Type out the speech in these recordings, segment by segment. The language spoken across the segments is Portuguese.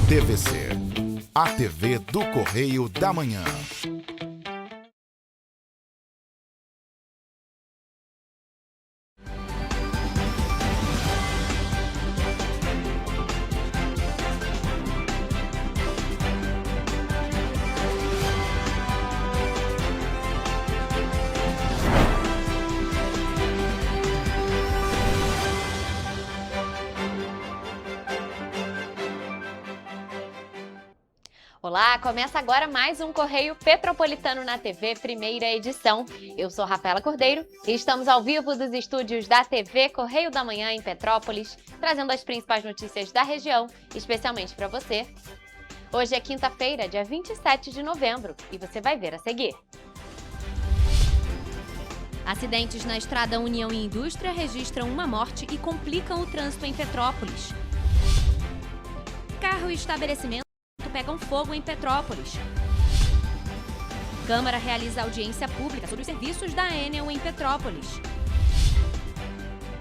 TVC, a TV do Correio da Manhã. Olá, começa agora mais um Correio Petropolitano na TV, primeira edição. Eu sou Rafaela Cordeiro e estamos ao vivo dos estúdios da TV Correio da Manhã em Petrópolis, trazendo as principais notícias da região, especialmente para você. Hoje é quinta-feira, dia 27 de novembro, e você vai ver a seguir. Acidentes na estrada União e Indústria registram uma morte e complicam o trânsito em Petrópolis. Carro e estabelecimento pegam fogo em Petrópolis. Câmara realiza audiência pública sobre os serviços da Enel em Petrópolis.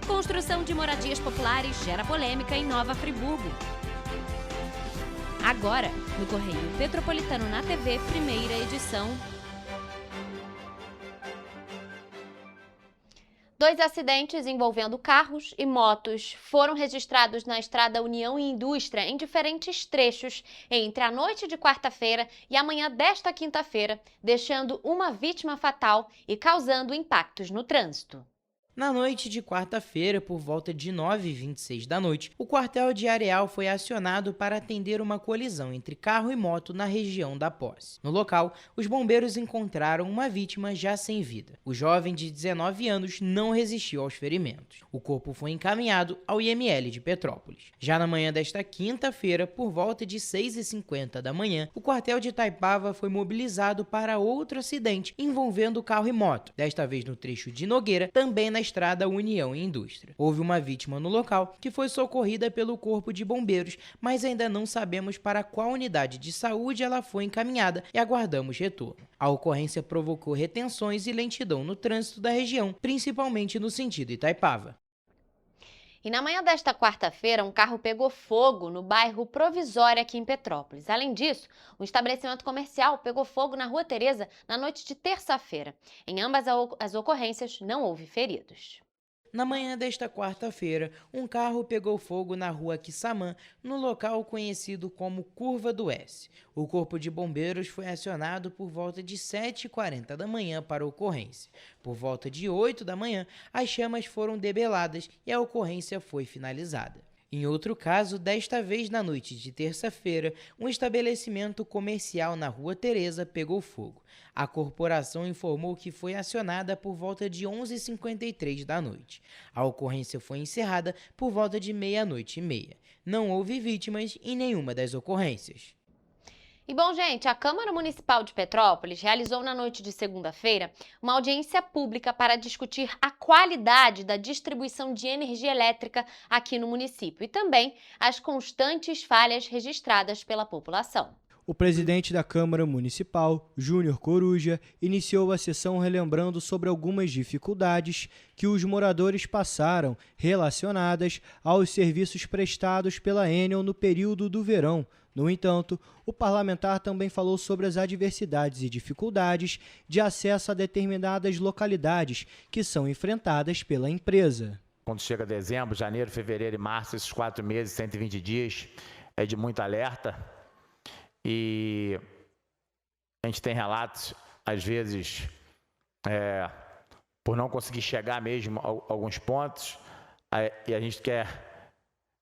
Construção de moradias populares gera polêmica em Nova Friburgo. Agora, no Correio Petropolitano na TV, primeira edição. 2 acidentes envolvendo carros e motos foram registrados na estrada União e Indústria em diferentes trechos entre a noite de quarta-feira e a manhã desta quinta-feira, deixando uma vítima fatal e causando impactos no trânsito. Na noite de quarta-feira, por volta de 9h26 da noite, o quartel de Areal foi acionado para atender uma colisão entre carro e moto na região da posse. No local, os bombeiros encontraram uma vítima já sem vida. O jovem de 19 anos não resistiu aos ferimentos. O corpo foi encaminhado ao IML de Petrópolis. Já na manhã desta quinta-feira, por volta de 6h50 da manhã, o quartel de Itaipava foi mobilizado para outro acidente envolvendo carro e moto, desta vez no trecho de Nogueira, também na estrada União e Indústria. Houve uma vítima no local que foi socorrida pelo Corpo de Bombeiros, mas ainda não sabemos para qual unidade de saúde ela foi encaminhada e aguardamos retorno. A ocorrência provocou retenções e lentidão no trânsito da região, principalmente no sentido Itaipava. E na manhã desta quarta-feira, um carro pegou fogo no bairro Provisória aqui em Petrópolis. Além disso, um estabelecimento comercial pegou fogo na Rua Teresa na noite de terça-feira. Em ambas as ocorrências, não houve feridos. Na manhã desta quarta-feira, um carro pegou fogo na rua Quissamã, no local conhecido como Curva do S. O Corpo de Bombeiros foi acionado por volta de 7h40 da manhã para a ocorrência. Por volta de 8 da manhã, as chamas foram debeladas e a ocorrência foi finalizada. Em outro caso, desta vez na noite de terça-feira, um estabelecimento comercial na Rua Teresa pegou fogo. A corporação informou que foi acionada por volta de 11h53 da noite. A ocorrência foi encerrada por volta de 00h30. Não houve vítimas em nenhuma das ocorrências. E bom, gente, a Câmara Municipal de Petrópolis realizou na noite de segunda-feira uma audiência pública para discutir a qualidade da distribuição de energia elétrica aqui no município e também as constantes falhas registradas pela população. O presidente da Câmara Municipal, Júnior Coruja, iniciou a sessão relembrando sobre algumas dificuldades que os moradores passaram relacionadas aos serviços prestados pela Enel no período do verão. No entanto, o parlamentar também falou sobre as adversidades e dificuldades de acesso a determinadas localidades que são enfrentadas pela empresa. Quando chega dezembro, janeiro, fevereiro e março, esses 4 meses, 120 dias, é de muito alerta. E a gente tem relatos, às vezes, por não conseguir chegar mesmo a alguns pontos, e a gente quer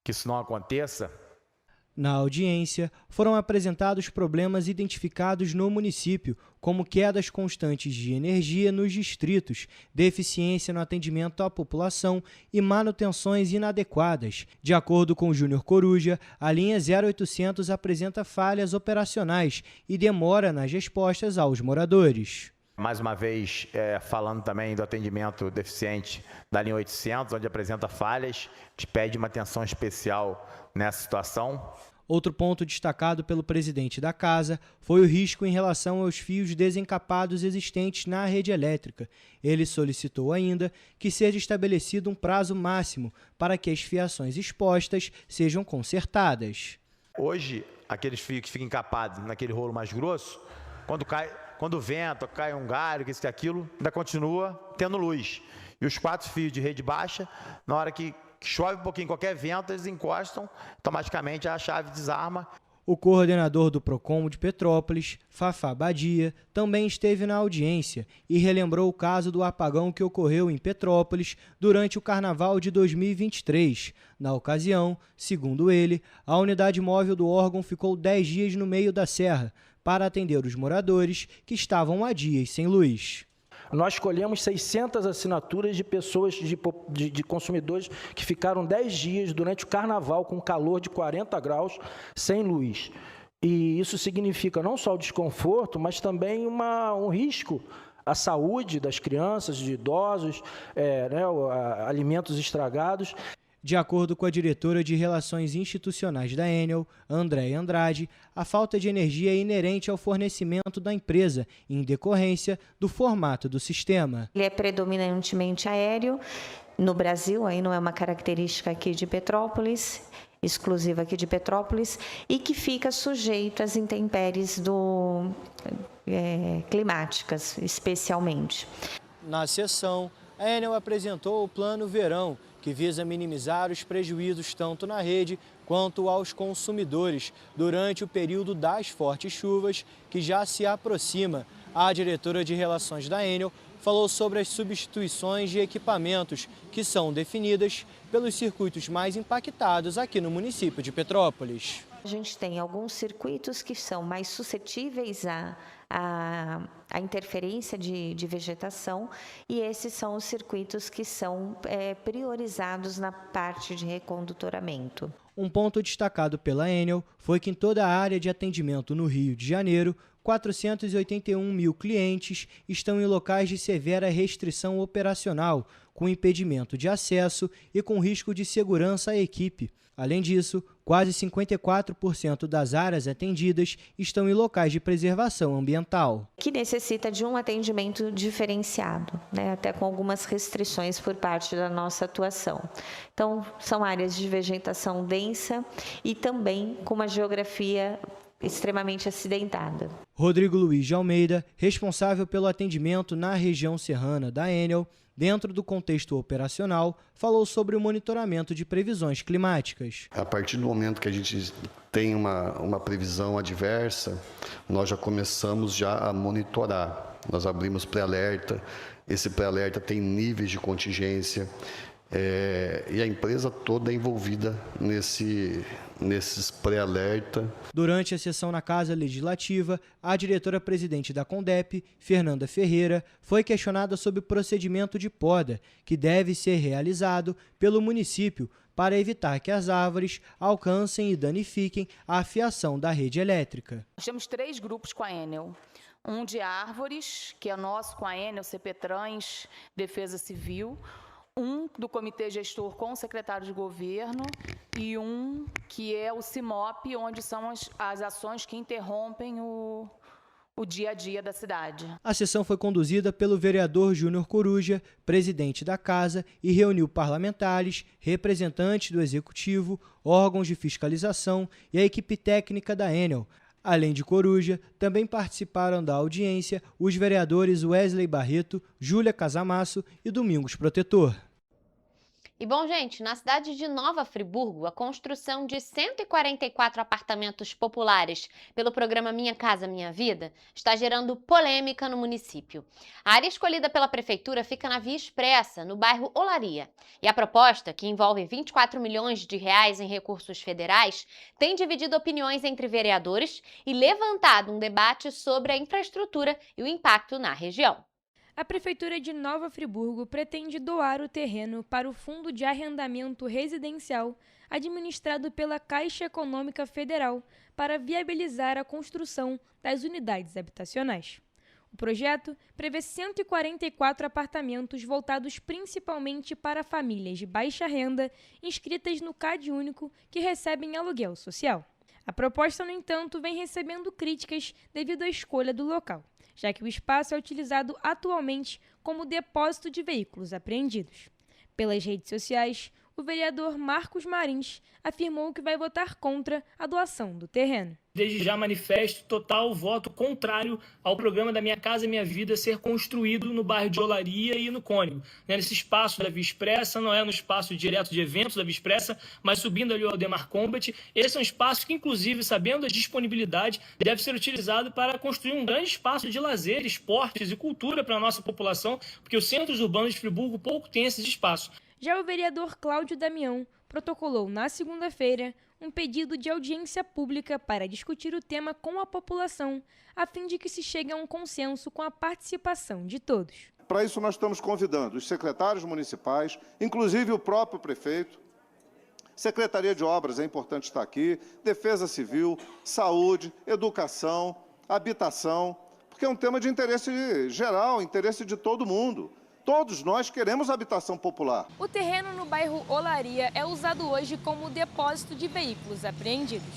que isso não aconteça. Na audiência, foram apresentados problemas identificados no município, como quedas constantes de energia nos distritos, deficiência no atendimento à população e manutenções inadequadas. De acordo com Júnior Coruja, a linha 0800 apresenta falhas operacionais e demora nas respostas aos moradores. Mais uma vez, falando também do atendimento deficiente da linha 800, onde apresenta falhas, a gente pede uma atenção especial nessa situação. Outro ponto destacado pelo presidente da casa foi o risco em relação aos fios desencapados existentes na rede elétrica. Ele solicitou ainda que seja estabelecido um prazo máximo para que as fiações expostas sejam consertadas. Hoje, aqueles fios que ficam encapados naquele rolo mais grosso, quando venta, cai um galho, isso e aquilo, ainda continua tendo luz. E os 4 fios de rede baixa, na hora que chove um pouquinho, qualquer vento, eles encostam, automaticamente a chave desarma. O coordenador do PROCON de Petrópolis, Fafá Badia, também esteve na audiência e relembrou o caso do apagão que ocorreu em Petrópolis durante o Carnaval de 2023. Na ocasião, segundo ele, a unidade móvel do órgão ficou 10 dias no meio da serra para atender os moradores que estavam há dias sem luz. Nós colhemos 600 assinaturas de pessoas, de consumidores que ficaram 10 dias durante o carnaval com calor de 40 graus sem luz. E isso significa não só o desconforto, mas também um risco à saúde das crianças, de idosos, alimentos estragados. De acordo com a diretora de Relações Institucionais da Enel, Andréia Andrade, a falta de energia é inerente ao fornecimento da empresa, em decorrência do formato do sistema. Ele é predominantemente aéreo no Brasil, aí não é uma característica aqui de Petrópolis, exclusiva aqui de Petrópolis, e que fica sujeito às intempéries climáticas, especialmente. Na sessão, a Enel apresentou o Plano Verão, que visa minimizar os prejuízos tanto na rede quanto aos consumidores durante o período das fortes chuvas que já se aproxima. A diretora de Relações da Enel falou sobre as substituições de equipamentos que são definidas pelos circuitos mais impactados aqui no município de Petrópolis. A gente tem alguns circuitos que são mais suscetíveis à interferência de vegetação, e esses são os circuitos que são priorizados na parte de recondutoramento. Um ponto destacado pela Enel foi que em toda a área de atendimento no Rio de Janeiro, 481 mil clientes estão em locais de severa restrição operacional, com impedimento de acesso e com risco de segurança à equipe. Além disso, quase 54% das áreas atendidas estão em locais de preservação ambiental. Que necessita de um atendimento diferenciado, até com algumas restrições por parte da nossa atuação. Então, são áreas de vegetação densa e também com uma geografia extremamente acidentada. Rodrigo Luiz de Almeida, responsável pelo atendimento na região serrana da Enel, dentro do contexto operacional, falou sobre o monitoramento de previsões climáticas. A partir do momento que a gente tem uma previsão adversa, nós já começamos a monitorar. Nós abrimos pré-alerta, esse pré-alerta tem níveis de contingência, e a empresa toda é envolvida nesses pré-alerta. Durante a sessão na Casa Legislativa, a diretora-presidente da CONDEP, Fernanda Ferreira, foi questionada sobre o procedimento de poda, que deve ser realizado pelo município para evitar que as árvores alcancem e danifiquem a fiação da rede elétrica. Nós temos 3 grupos com a Enel. Um de árvores, que é nosso com a Enel, CPTrans, Defesa Civil. Um do Comitê Gestor com o secretário de Governo e um que é o CIMOP, onde são as ações que interrompem o dia a dia da cidade. A sessão foi conduzida pelo vereador Júnior Coruja, presidente da Casa, e reuniu parlamentares, representantes do Executivo, órgãos de fiscalização e a equipe técnica da Enel. Além de Coruja, também participaram da audiência os vereadores Wesley Barreto, Júlia Casamasso e Domingos Protetor. E bom, gente, na cidade de Nova Friburgo, a construção de 144 apartamentos populares pelo programa Minha Casa Minha Vida está gerando polêmica no município. A área escolhida pela prefeitura fica na Via Expressa, no bairro Olaria. E a proposta, que envolve 24 milhões de reais em recursos federais, tem dividido opiniões entre vereadores e levantado um debate sobre a infraestrutura e o impacto na região. A Prefeitura de Nova Friburgo pretende doar o terreno para o Fundo de Arrendamento Residencial, administrado pela Caixa Econômica Federal, para viabilizar a construção das unidades habitacionais. O projeto prevê 144 apartamentos voltados principalmente para famílias de baixa renda inscritas no CadÚnico que recebem aluguel social. A proposta, no entanto, vem recebendo críticas devido à escolha do local, já que o espaço é utilizado atualmente como depósito de veículos apreendidos. Pelas redes sociais, o vereador Marcos Marins afirmou que vai votar contra a doação do terreno. Desde já manifesto total voto contrário ao programa da Minha Casa Minha Vida ser construído no bairro de Olaria e no Cônego. Nesse espaço da Via Expressa, não é no espaço direto de eventos da Via Expressa, mas subindo ali o Aldemar Combat. Esse é um espaço que, inclusive, sabendo a disponibilidade, deve ser utilizado para construir um grande espaço de lazer, esportes e cultura para a nossa população, porque os centros urbanos de Friburgo pouco têm esses espaços. Já o vereador Cláudio Damião protocolou na segunda-feira um pedido de audiência pública para discutir o tema com a população, a fim de que se chegue a um consenso com a participação de todos. Para isso, nós estamos convidando os secretários municipais, inclusive o próprio prefeito, Secretaria de Obras, é importante estar aqui, Defesa Civil, Saúde, Educação, Habitação, porque é um tema de interesse geral, interesse de todo mundo. Todos nós queremos habitação popular. O terreno no bairro Olaria é usado hoje como depósito de veículos apreendidos.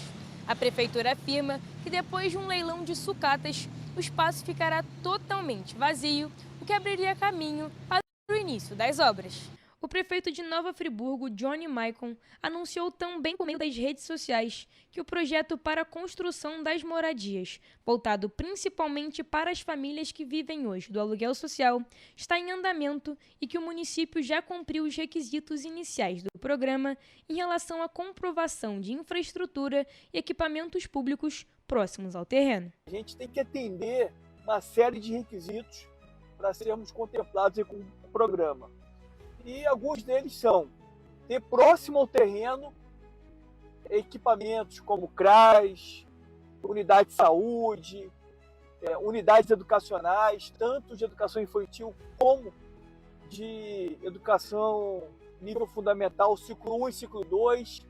A prefeitura afirma que depois de um leilão de sucatas, o espaço ficará totalmente vazio, o que abriria caminho para o início das obras. O prefeito de Nova Friburgo, Johnny Maicon, anunciou também por meio das redes sociais que o projeto para a construção das moradias, voltado principalmente para as famílias que vivem hoje do aluguel social, está em andamento e que o município já cumpriu os requisitos iniciais do programa em relação à comprovação de infraestrutura e equipamentos públicos próximos ao terreno. A gente tem que atender uma série de requisitos para sermos contemplados com o programa. E alguns deles são ter próximo ao terreno equipamentos como CRAS, unidade de saúde, unidades educacionais, tanto de educação infantil como de educação nível fundamental, ciclo 1 e ciclo 2.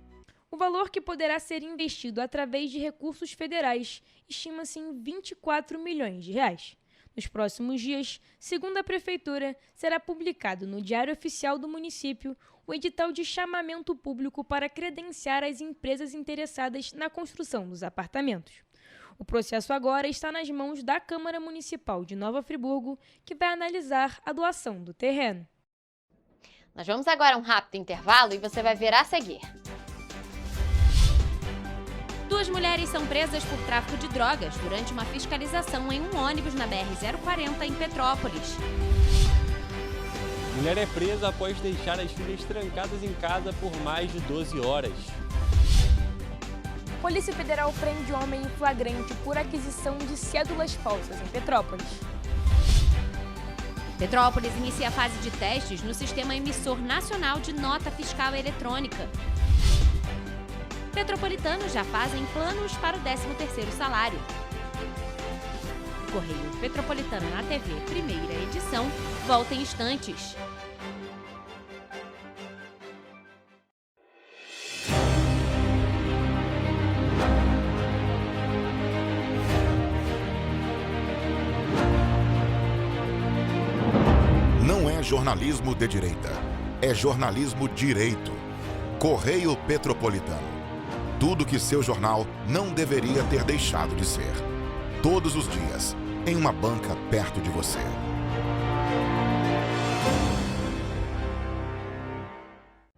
O valor que poderá ser investido através de recursos federais estima-se em 24 milhões de reais. Nos próximos dias, segundo a Prefeitura, será publicado no Diário Oficial do município o edital de chamamento público para credenciar as empresas interessadas na construção dos apartamentos. O processo agora está nas mãos da Câmara Municipal de Nova Friburgo, que vai analisar a doação do terreno. Nós vamos agora a um rápido intervalo e você vai ver a seguir. 2 mulheres são presas por tráfico de drogas durante uma fiscalização em um ônibus na BR-040 em Petrópolis. Mulher é presa após deixar as filhas trancadas em casa por mais de 12 horas. Polícia Federal prende homem em flagrante por aquisição de cédulas falsas em Petrópolis. Petrópolis inicia a fase de testes no Sistema Emissor Nacional de Nota Fiscal Eletrônica. Petropolitanos já fazem planos para o 13º salário. Correio Petropolitano na TV, primeira edição, volta em instantes. Não é jornalismo de direita, é jornalismo direito. Correio Petropolitano. Tudo que seu jornal não deveria ter deixado de ser. Todos os dias, em uma banca perto de você.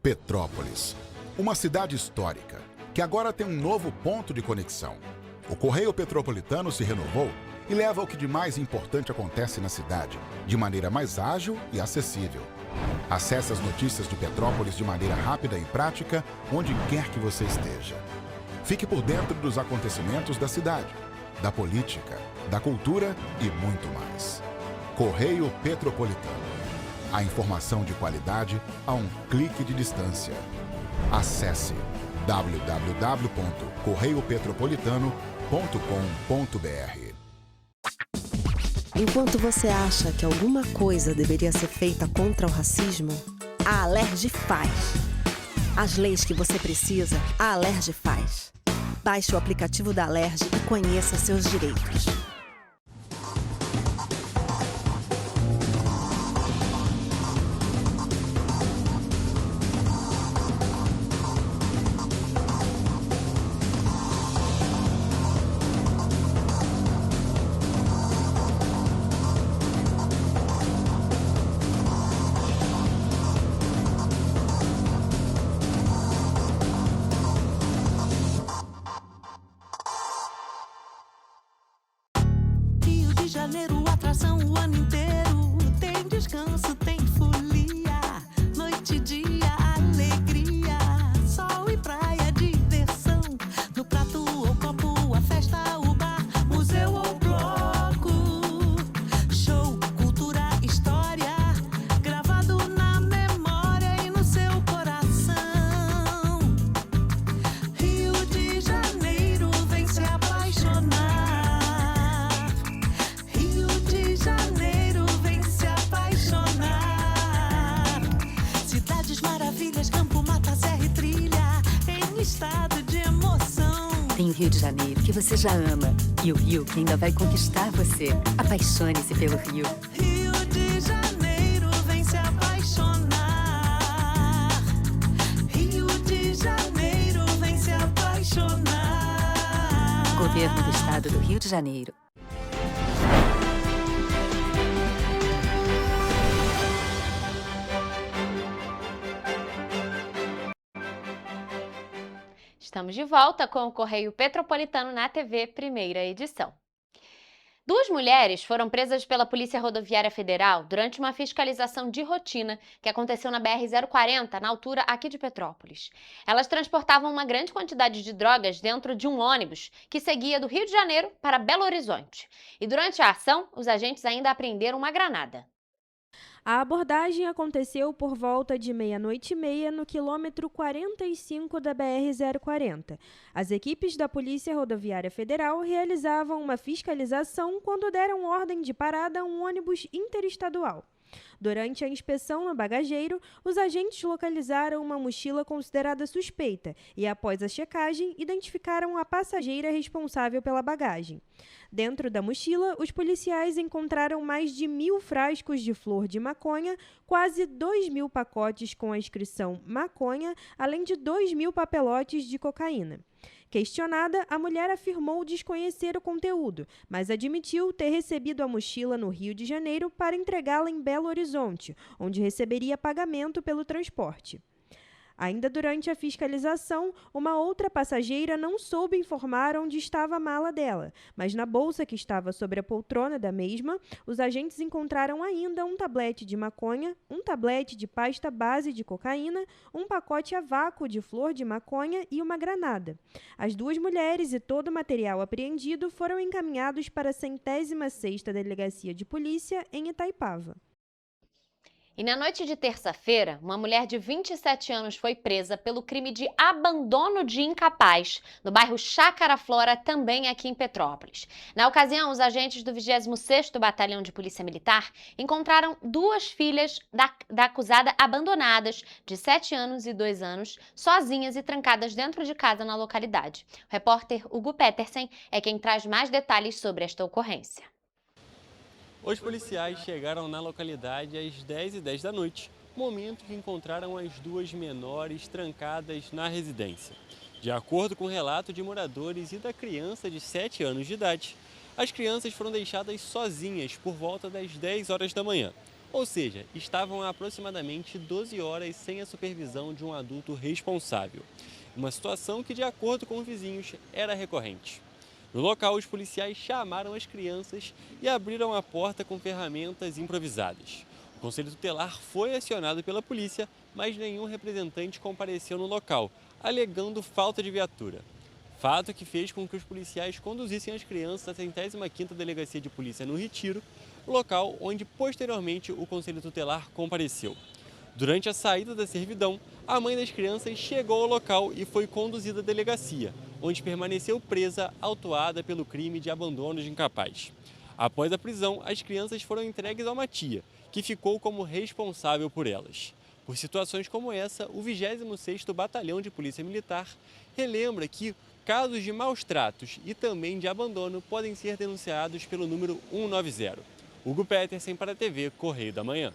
Petrópolis, uma cidade histórica, que agora tem um novo ponto de conexão. O Correio Petropolitano se renovou e leva o que de mais importante acontece na cidade, de maneira mais ágil e acessível. Acesse as notícias de Petrópolis de maneira rápida e prática, onde quer que você esteja. Fique por dentro dos acontecimentos da cidade, da política, da cultura e muito mais. Correio Petropolitano. A informação de qualidade a um clique de distância. Acesse www.correiopetropolitano.com.br. Enquanto você acha que alguma coisa deveria ser feita contra o racismo, a Alerj faz. As leis que você precisa, a Alerj faz. Baixe o aplicativo da Alerj e conheça seus direitos. atração o ano inteiro. Tem descanso, tem folia, noite e dia, alegria, sol e praia, diversão. No prato ou copo, a festa, o bar, museu ou bloco. Show, cultura, história, gravado na memória e no seu coração. Rio de Janeiro, vem se apaixonar. Rio de Janeiro, vem se apaixonar. Cidades maravilhas, campo, mata, serra e trilha, em estado de emoção. Tem o Rio de Janeiro, que você já ama, e o Rio que ainda vai conquistar você. Apaixone-se pelo Rio. Rio de Janeiro, vem se apaixonar. Rio de Janeiro, vem se apaixonar. Governo do Estado do Rio de Janeiro. Estamos de volta com o Correio Petropolitano na TV, primeira edição. 2 mulheres foram presas pela Polícia Rodoviária Federal durante uma fiscalização de rotina que aconteceu na BR-040, na altura aqui de Petrópolis. Elas transportavam uma grande quantidade de drogas dentro de um ônibus que seguia do Rio de Janeiro para Belo Horizonte. E durante a ação, os agentes ainda apreenderam uma granada. A abordagem aconteceu por volta de 00:30 no quilômetro 45 da BR-040. As equipes da Polícia Rodoviária Federal realizavam uma fiscalização quando deram ordem de parada a um ônibus interestadual. Durante a inspeção no bagageiro, os agentes localizaram uma mochila considerada suspeita e, após a checagem, identificaram a passageira responsável pela bagagem. Dentro da mochila, os policiais encontraram mais de 1.000 frascos de flor de maconha, quase 2.000 pacotes com a inscrição maconha, além de 2.000 papelotes de cocaína. Questionada, a mulher afirmou desconhecer o conteúdo, mas admitiu ter recebido a mochila no Rio de Janeiro para entregá-la em Belo Horizonte, onde receberia pagamento pelo transporte. Ainda durante a fiscalização, uma outra passageira não soube informar onde estava a mala dela, mas na bolsa que estava sobre a poltrona da mesma, os agentes encontraram ainda um tablete de maconha, um tablete de pasta base de cocaína, um pacote a vácuo de flor de maconha e uma granada. As 2 mulheres e todo o material apreendido foram encaminhados para a 106ª Delegacia de Polícia em Itaipava. E na noite de terça-feira, uma mulher de 27 anos foi presa pelo crime de abandono de incapaz, no bairro Chácara Flora, também aqui em Petrópolis. Na ocasião, os agentes do 26º Batalhão de Polícia Militar encontraram 2 filhas da acusada abandonadas, de 7 anos e 2 anos, sozinhas e trancadas dentro de casa na localidade. O repórter Hugo Petersen é quem traz mais detalhes sobre esta ocorrência. Os policiais chegaram na localidade às 10h10 da noite, momento que encontraram as 2 menores trancadas na residência. De acordo com o relato de moradores e da criança de 7 anos de idade, as crianças foram deixadas sozinhas por volta das 10 horas da manhã, ou seja, estavam há aproximadamente 12 horas sem a supervisão de um adulto responsável. Uma situação que, de acordo com os vizinhos, era recorrente. No local, os policiais chamaram as crianças e abriram a porta com ferramentas improvisadas. O Conselho Tutelar foi acionado pela polícia, mas nenhum representante compareceu no local, alegando falta de viatura. Fato que fez com que os policiais conduzissem as crianças à 105ª Delegacia de Polícia no Retiro, local onde posteriormente o Conselho Tutelar compareceu. Durante a saída da servidão, a mãe das crianças chegou ao local e foi conduzida à delegacia, onde permaneceu presa, autuada pelo crime de abandono de incapaz. Após a prisão, as crianças foram entregues a uma tia, que ficou como responsável por elas. Por situações como essa, o 26º Batalhão de Polícia Militar relembra que casos de maus tratos e também de abandono podem ser denunciados pelo número 190. Hugo Petersen para a TV Correio da Manhã.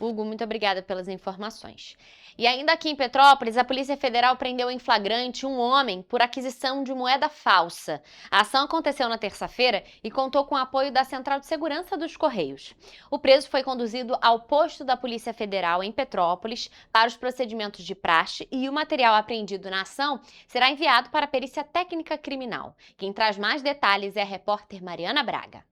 Hugo, muito obrigada pelas informações. E ainda aqui em Petrópolis, a Polícia Federal prendeu em flagrante um homem por aquisição de moeda falsa. A ação aconteceu na terça-feira e contou com o apoio da Central de Segurança dos Correios. O preso foi conduzido ao posto da Polícia Federal em Petrópolis para os procedimentos de praxe e o material apreendido na ação será enviado para a Perícia Técnica Criminal. Quem traz mais detalhes é a repórter Mariana Braga.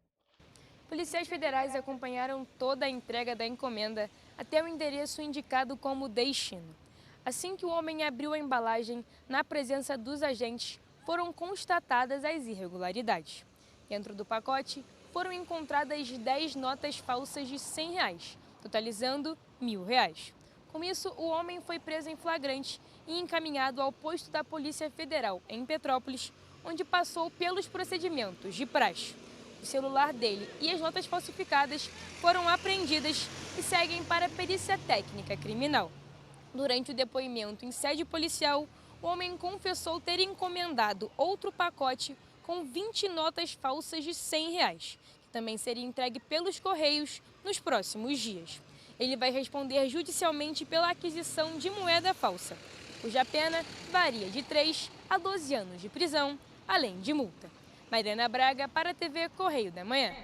Policiais federais acompanharam toda a entrega da encomenda até o endereço indicado como destino. Assim que o homem abriu a embalagem, na presença dos agentes, foram constatadas as irregularidades. Dentro do pacote, foram encontradas 10 notas falsas de R$100, totalizando R$1.000. Com isso, o homem foi preso em flagrante e encaminhado ao posto da Polícia Federal, em Petrópolis, onde passou pelos procedimentos de praxe. O celular dele e as notas falsificadas foram apreendidas e seguem para a perícia técnica criminal. Durante o depoimento em sede policial, o homem confessou ter encomendado outro pacote com 20 notas falsas de R$100, que também seria entregue pelos Correios nos próximos dias. Ele vai responder judicialmente pela aquisição de moeda falsa, cuja pena varia de 3 a 12 anos de prisão, além de multa. Mariana Braga, para a TV Correio da Manhã.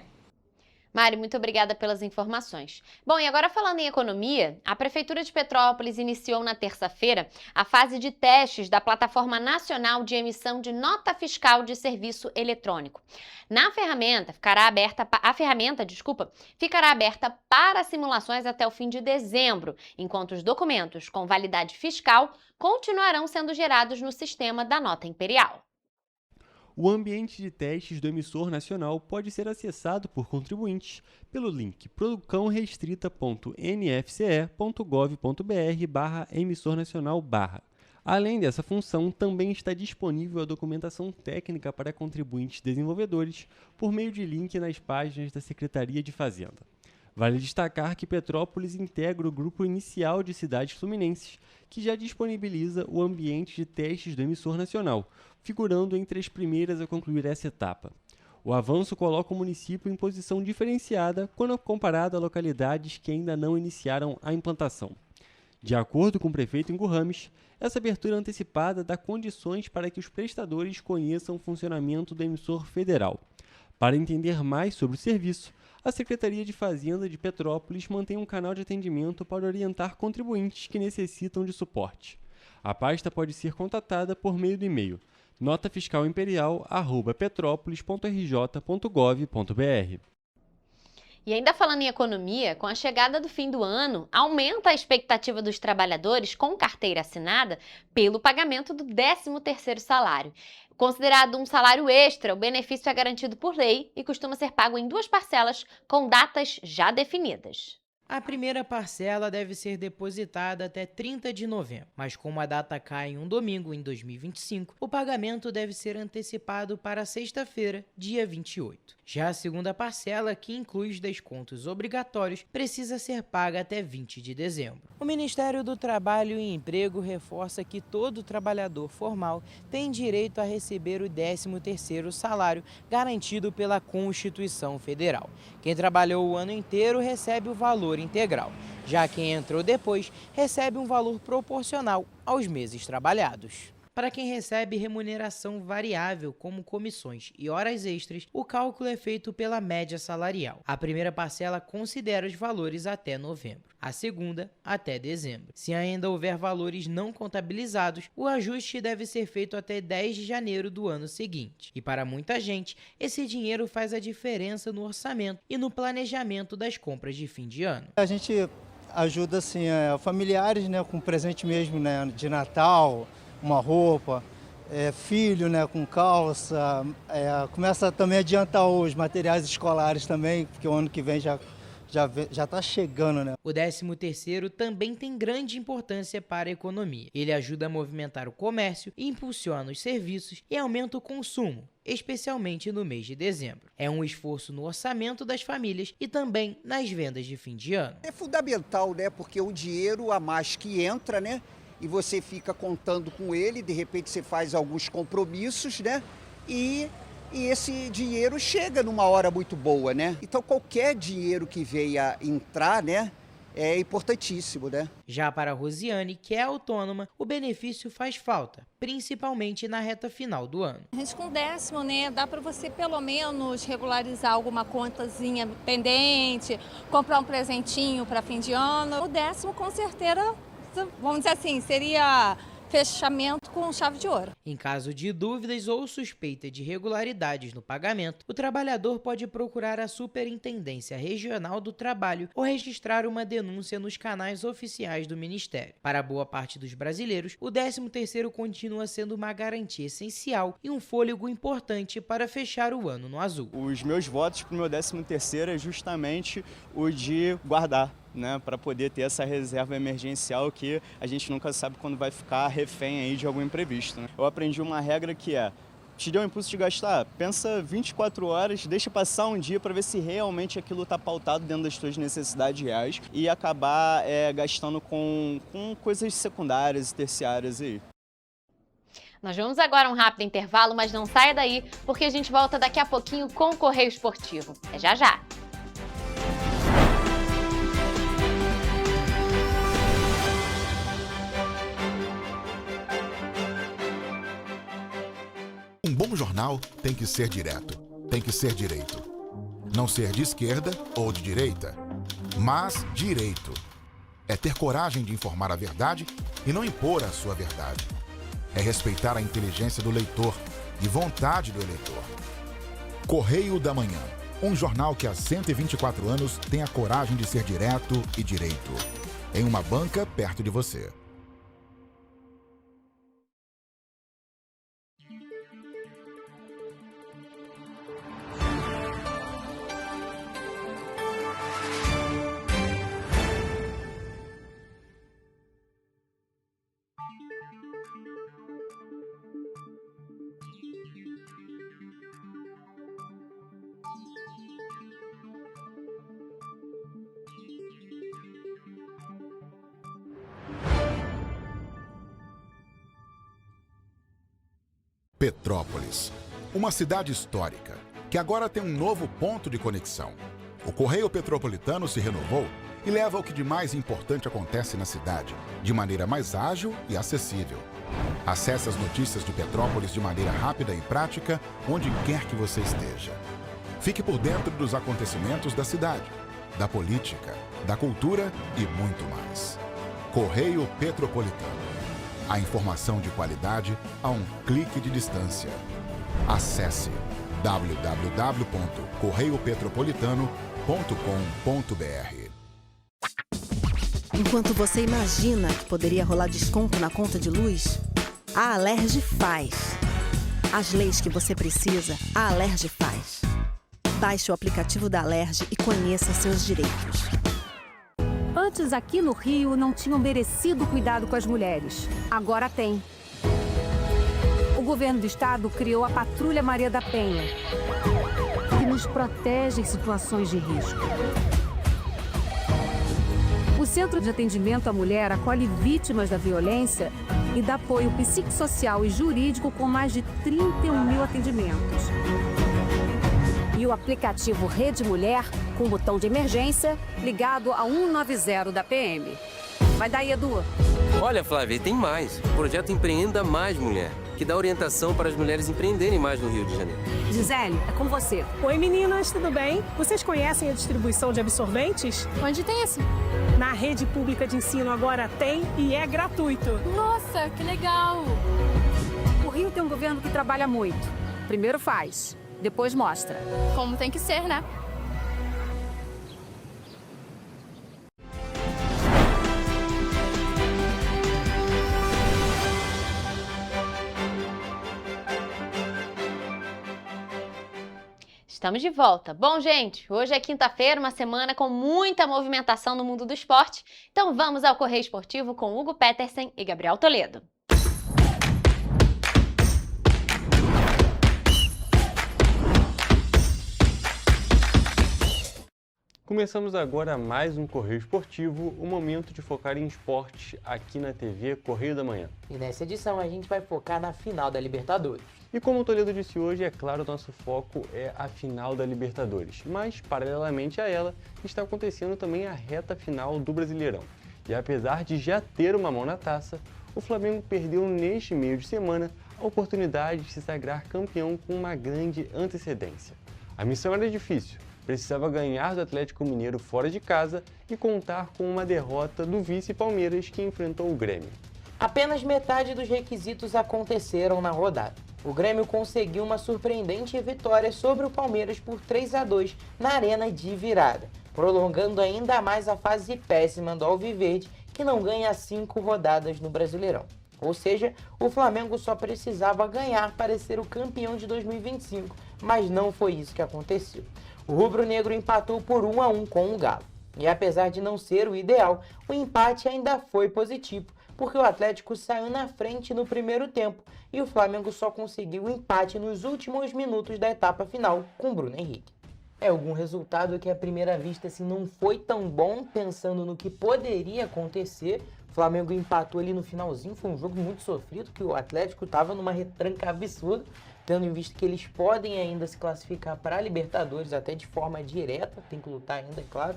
Mari, muito obrigada pelas informações. Bom, e agora falando em economia, a Prefeitura de Petrópolis iniciou na terça-feira a fase de testes da Plataforma Nacional de Emissão de Nota Fiscal de Serviço Eletrônico. A ferramenta ficará aberta para simulações até o fim de dezembro, enquanto os documentos com validade fiscal continuarão sendo gerados no sistema da Nota Imperial. O ambiente de testes do emissor nacional pode ser acessado por contribuintes pelo link producãorestrita.nfce.gov.br/emissor-nacional/. Além dessa função, também está disponível a documentação técnica para contribuintes desenvolvedores por meio de link nas páginas da Secretaria de Fazenda. Vale destacar que Petrópolis integra o grupo inicial de cidades fluminenses, que já disponibiliza o ambiente de testes do emissor nacional, figurando entre as primeiras a concluir essa etapa. O avanço coloca o município em posição diferenciada quando comparado a localidades que ainda não iniciaram a implantação. De acordo com o prefeito Ingo Rames, essa abertura antecipada dá condições para que os prestadores conheçam o funcionamento do emissor federal. Para entender mais sobre o serviço, a Secretaria de Fazenda de Petrópolis mantém um canal de atendimento para orientar contribuintes que necessitam de suporte. A pasta pode ser contatada por meio do e-mail notafiscalimperial@petrópolis.rj.gov.br. E ainda falando em economia, com a chegada do fim do ano, aumenta a expectativa dos trabalhadores com carteira assinada pelo pagamento do 13º salário. Considerado um salário extra, o benefício é garantido por lei e costuma ser pago em 2 parcelas com datas já definidas. A primeira parcela deve ser depositada até 30 de novembro, mas como a data cai em um domingo em 2025, o pagamento deve ser antecipado para sexta-feira, dia 28. Já a segunda parcela, que inclui os descontos obrigatórios, precisa ser paga até 20 de dezembro. O Ministério do Trabalho e Emprego reforça que todo trabalhador formal tem direito a receber o 13º salário garantido pela Constituição Federal. Quem trabalhou o ano inteiro recebe o valor integral. Já quem entrou depois recebe um valor proporcional aos meses trabalhados. Para quem recebe remuneração variável, como comissões e horas extras, o cálculo é feito pela média salarial. A primeira parcela considera os valores até novembro, a segunda até dezembro. Se ainda houver valores não contabilizados, o ajuste deve ser feito até 10 de janeiro do ano seguinte. E para muita gente, esse dinheiro faz a diferença no orçamento e no planejamento das compras de fim de ano. A gente ajuda assim, familiares, né, com presente mesmo, né, de Natal, uma roupa, filho, né, com calça, começa também a adiantar os materiais escolares também, porque o ano que vem já está chegando, né? O 13º também tem grande importância para a economia. Ele ajuda a movimentar o comércio, impulsiona os serviços e aumenta o consumo, especialmente no mês de dezembro. É um esforço no orçamento das famílias e também nas vendas de fim de ano. É fundamental, né, porque o dinheiro a mais que entra, né, e você fica contando com ele, de repente você faz alguns compromissos, né? E esse dinheiro chega numa hora muito boa, né? Então qualquer dinheiro que venha entrar, né, é importantíssimo, né? Já para a Rosiane, que é autônoma, o benefício faz falta, principalmente na reta final do ano. A gente com 10º, né, dá para você pelo menos regularizar alguma contazinha pendente, comprar um presentinho para fim de ano. O 10º com certeza, vamos dizer assim, seria fechamento com chave de ouro. Em caso de dúvidas ou suspeita de irregularidades no pagamento, o trabalhador pode procurar a Superintendência Regional do Trabalho ou registrar uma denúncia nos canais oficiais do Ministério. Para boa parte dos brasileiros, o 13º continua sendo uma garantia essencial e um fôlego importante para fechar o ano no azul. Os meus votos para o meu 13º é justamente o de guardar, né, para poder ter essa reserva emergencial que a gente nunca sabe quando vai ficar refém aí de algum imprevisto, né? Eu aprendi uma regra que é: te deu o impulso de gastar, pensa 24 horas, deixa passar um dia para ver se realmente aquilo está pautado dentro das suas necessidades reais e acabar gastando com coisas secundárias e terciárias aí. Nós vamos agora a um rápido intervalo, mas não saia daí, porque a gente volta daqui a pouquinho com o Correio Esportivo. É já já! Um bom jornal tem que ser direto, tem que ser direito. Não ser de esquerda ou de direita, mas direito. É ter coragem de informar a verdade e não impor a sua verdade. É respeitar a inteligência do leitor e vontade do eleitor. Correio da Manhã, um jornal que há 124 anos tem a coragem de ser direto e direito. Em uma banca perto de você. Petrópolis, uma cidade histórica, que agora tem um novo ponto de conexão. O Correio Petropolitano se renovou e leva o que de mais importante acontece na cidade, de maneira mais ágil e acessível. Acesse as notícias de Petrópolis de maneira rápida e prática, onde quer que você esteja. Fique por dentro dos acontecimentos da cidade, da política, da cultura e muito mais. Correio Petropolitano. A informação de qualidade a um clique de distância. Acesse www.correiopetropolitano.com.br. Enquanto você imagina que poderia rolar desconto na conta de luz, a Alerj faz. As leis que você precisa, a Alerj faz. Baixe o aplicativo da Alerj e conheça seus direitos. Antes, aqui no Rio, não tinham merecido cuidado com as mulheres. Agora tem. O governo do estado criou a Patrulha Maria da Penha, que nos protege em situações de risco. O Centro de Atendimento à Mulher acolhe vítimas da violência e dá apoio psicossocial e jurídico com mais de 31 mil atendimentos. E o aplicativo Rede Mulher, com botão de emergência, ligado a 190 da PM. Vai daí, Edu. Olha, Flávia, tem mais. O projeto Empreenda Mais Mulher, que dá orientação para as mulheres empreenderem mais no Rio de Janeiro. Gisele, é com você. Oi, meninas, tudo bem? Vocês conhecem a distribuição de absorventes? Onde tem isso? Na rede pública de ensino agora tem e é gratuito. Nossa, que legal! O Rio tem um governo que trabalha muito. Primeiro faz, depois mostra. Como tem que ser, né? Estamos de volta. Bom, gente, hoje é quinta-feira, uma semana com muita movimentação no mundo do esporte. Então vamos ao Correio Esportivo com Hugo Petersen e Gabriel Toledo. Começamos agora mais um Correio Esportivo, o momento de focar em esporte aqui na TV Correio da Manhã. E nessa edição a gente vai focar na final da Libertadores. E como o Toledo disse hoje, é claro, o nosso foco é a final da Libertadores. Mas, paralelamente a ela, está acontecendo também a reta final do Brasileirão. E apesar de já ter uma mão na taça, o Flamengo perdeu neste meio de semana a oportunidade de se sagrar campeão com uma grande antecedência. A missão era difícil. Precisava ganhar do Atlético Mineiro fora de casa e contar com uma derrota do vice Palmeiras que enfrentou o Grêmio. Apenas metade dos requisitos aconteceram na rodada. O Grêmio conseguiu uma surpreendente vitória sobre o Palmeiras por 3-2 na Arena de Virada, prolongando ainda mais a fase péssima do Alviverde, que não ganha 5 rodadas no Brasileirão. Ou seja, o Flamengo só precisava ganhar para ser o campeão de 2025, mas não foi isso que aconteceu. O rubro-negro empatou por 1-1 com o Galo. E apesar de não ser o ideal, o empate ainda foi positivo, porque o Atlético saiu na frente no primeiro tempo e o Flamengo só conseguiu o empate nos últimos minutos da etapa final com Bruno Henrique. É algum resultado que à primeira vista assim, não foi tão bom, pensando no que poderia acontecer. O Flamengo empatou ali no finalzinho, foi um jogo muito sofrido, que o Atlético estava numa retranca absurda, tendo em vista que eles podem ainda se classificar para a Libertadores, até de forma direta, tem que lutar ainda, é claro,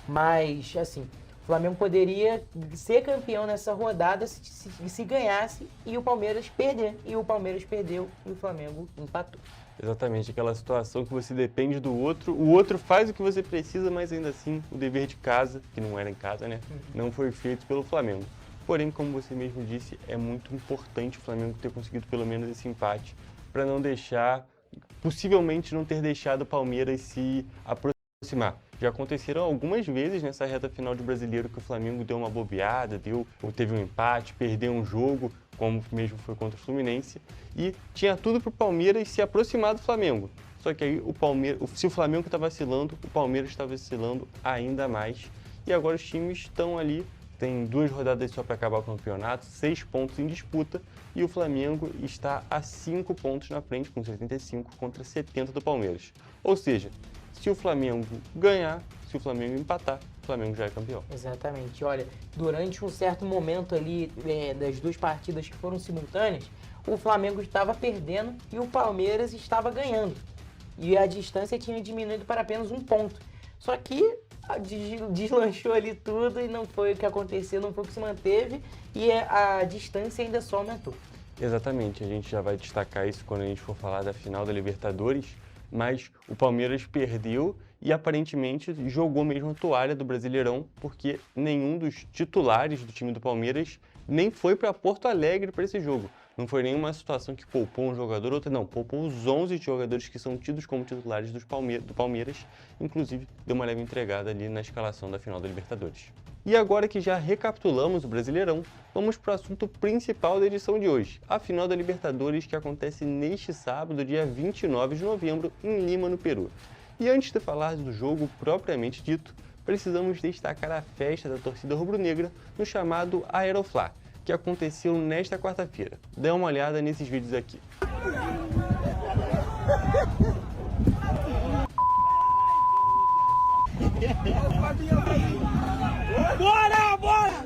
mas assim, o Flamengo poderia ser campeão nessa rodada se ganhasse e o Palmeiras perder, e o Palmeiras perdeu e o Flamengo empatou. Exatamente, aquela situação que você depende do outro, o outro faz o que você precisa, mas ainda assim o dever de casa, que não era em casa, né, não foi feito pelo Flamengo. Porém, como você mesmo disse, é muito importante o Flamengo ter conseguido pelo menos esse empate, para não deixar, possivelmente não ter deixado o Palmeiras se aproximar. Já aconteceram algumas vezes nessa reta final de Brasileiro que o Flamengo deu uma bobeada, ou teve um empate, perdeu um jogo, como mesmo foi contra o Fluminense, e tinha tudo para o Palmeiras se aproximar do Flamengo. Só que aí se o Flamengo está vacilando, o Palmeiras está vacilando ainda mais. E agora os times estão ali, tem 2 rodadas só para acabar o campeonato, 6 pontos em disputa, e o Flamengo está a 5 pontos na frente, com 75 contra 70 do Palmeiras. Ou seja, se o Flamengo ganhar, se o Flamengo empatar, o Flamengo já é campeão. Exatamente. Olha, durante um certo momento ali das 2 partidas que foram simultâneas, o Flamengo estava perdendo e o Palmeiras estava ganhando. E a distância tinha diminuído para apenas 1 ponto. Só que deslanchou ali tudo e não foi o que aconteceu, não foi o que se manteve e a distância ainda só aumentou. Exatamente, a gente já vai destacar isso quando a gente for falar da final da Libertadores, mas o Palmeiras perdeu e aparentemente jogou mesmo a toalha do Brasileirão, porque nenhum dos titulares do time do Palmeiras nem foi para Porto Alegre para esse jogo. Não foi nenhuma situação que poupou um jogador ou outro, não. Poupou os 11 jogadores que são tidos como titulares do Palmeiras, inclusive deu uma leve entregada ali na escalação da final da Libertadores. E agora que já recapitulamos o Brasileirão, vamos para o assunto principal da edição de hoje, a final da Libertadores, que acontece neste sábado, dia 29 de novembro, em Lima, no Peru. E antes de falar do jogo propriamente dito, precisamos destacar a festa da torcida rubro-negra no chamado Aeroflá, que aconteceu nesta quarta-feira. Dê uma olhada nesses vídeos aqui. Bora, bora!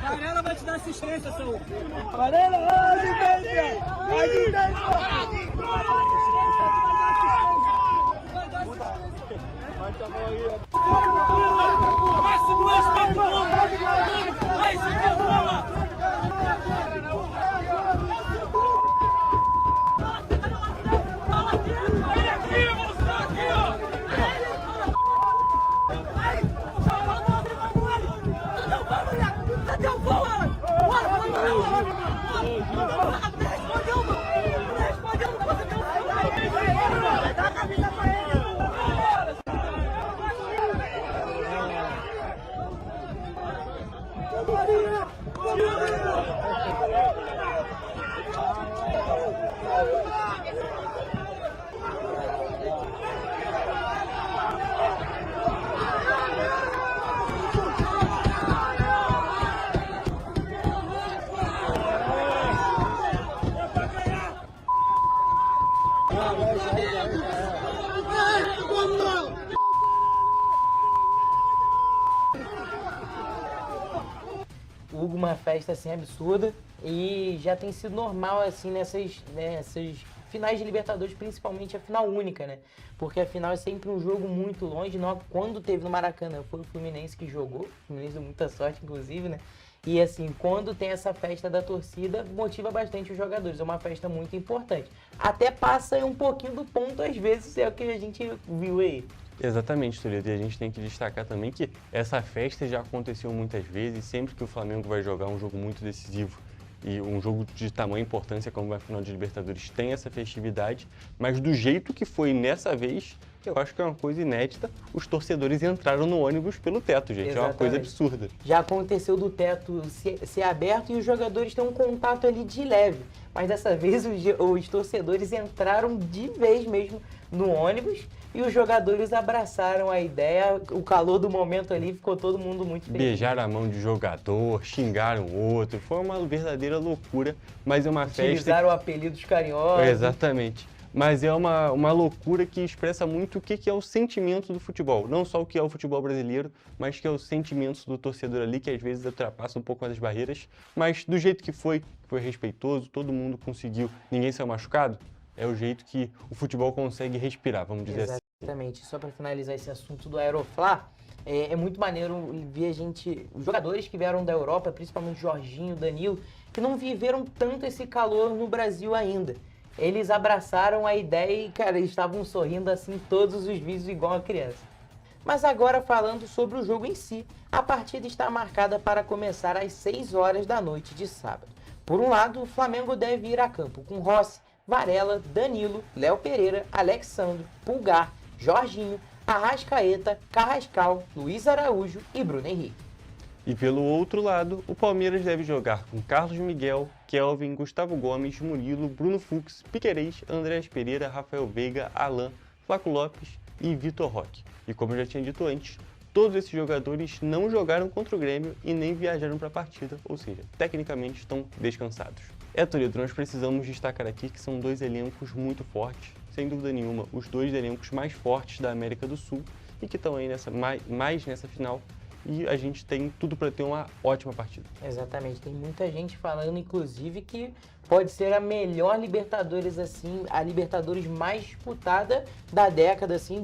Varela vai te dar assistência, Saúl. Varela, assistência! Máximo respeito! Vai se bola! Olha aqui, moço! Aqui, ó! Cadê o gol, Alan? Dá a camisa pra ele! Hugo, uma festa assim absurda e já tem sido normal assim nessas finais de Libertadores, principalmente a final única, né? Porque a final é sempre um jogo muito longe. Quando teve no Maracanã, foi o Fluminense que jogou. O Fluminense deu muita sorte, inclusive, né? E assim, quando tem essa festa da torcida, motiva bastante os jogadores. É uma festa muito importante. Até passa um pouquinho do ponto, às vezes, é o que a gente viu aí. Exatamente, Toledo. E a gente tem que destacar também que essa festa já aconteceu muitas vezes. Sempre que o Flamengo vai jogar um jogo muito decisivo e um jogo de tamanha importância como a final de Libertadores tem essa festividade, mas do jeito que foi nessa vez, eu acho que é uma coisa inédita. Os torcedores entraram no ônibus pelo teto, gente. Exatamente. É uma coisa absurda. Já aconteceu do teto ser aberto e os jogadores têm um contato ali de leve, mas dessa vez os torcedores entraram de vez mesmo no ônibus e os jogadores abraçaram a ideia, o calor do momento ali, ficou todo mundo muito feliz. Beijaram a mão de jogador, xingaram o outro, foi uma verdadeira loucura, mas é uma festa... Utilizaram apelidos carinhosos. Exatamente, mas é uma loucura que expressa muito o que é o sentimento do futebol, não só o que é o futebol brasileiro, mas que é o sentimento do torcedor ali, que às vezes ultrapassa um pouco as barreiras, mas do jeito que foi respeitoso, todo mundo conseguiu, ninguém saiu machucado. É o jeito que o futebol consegue respirar, vamos dizer assim. Exatamente. Só para finalizar esse assunto do Aeroflá, é muito maneiro ver os jogadores que vieram da Europa, principalmente Jorginho, Danilo, que não viveram tanto esse calor no Brasil ainda. Eles abraçaram a ideia e, cara, eles estavam sorrindo assim todos os vídeos igual a criança. Mas agora falando sobre o jogo em si, a partida está marcada para começar às 6 horas da noite de sábado. Por um lado, o Flamengo deve ir a campo com Rossi, Varela, Danilo, Léo Pereira, Alexandro, Pulgar, Jorginho, Arrascaeta, Carrascal, Luiz Araújo e Bruno Henrique. E pelo outro lado, o Palmeiras deve jogar com Carlos Miguel, Kelvin, Gustavo Gomes, Murilo, Bruno Fux, Piquerez, Andrés Pereira, Rafael Veiga, Alan, Flaco Lopes e Vitor Roque. E como eu já tinha dito antes, todos esses jogadores não jogaram contra o Grêmio e nem viajaram para a partida, ou seja, tecnicamente estão descansados. Toledo, nós precisamos destacar aqui que são dois elencos muito fortes, sem dúvida nenhuma, os dois elencos mais fortes da América do Sul e que estão aí mais nessa final e a gente tem tudo para ter uma ótima partida. Exatamente, tem muita gente falando, inclusive, que pode ser a melhor Libertadores, assim, a Libertadores mais disputada da década, assim,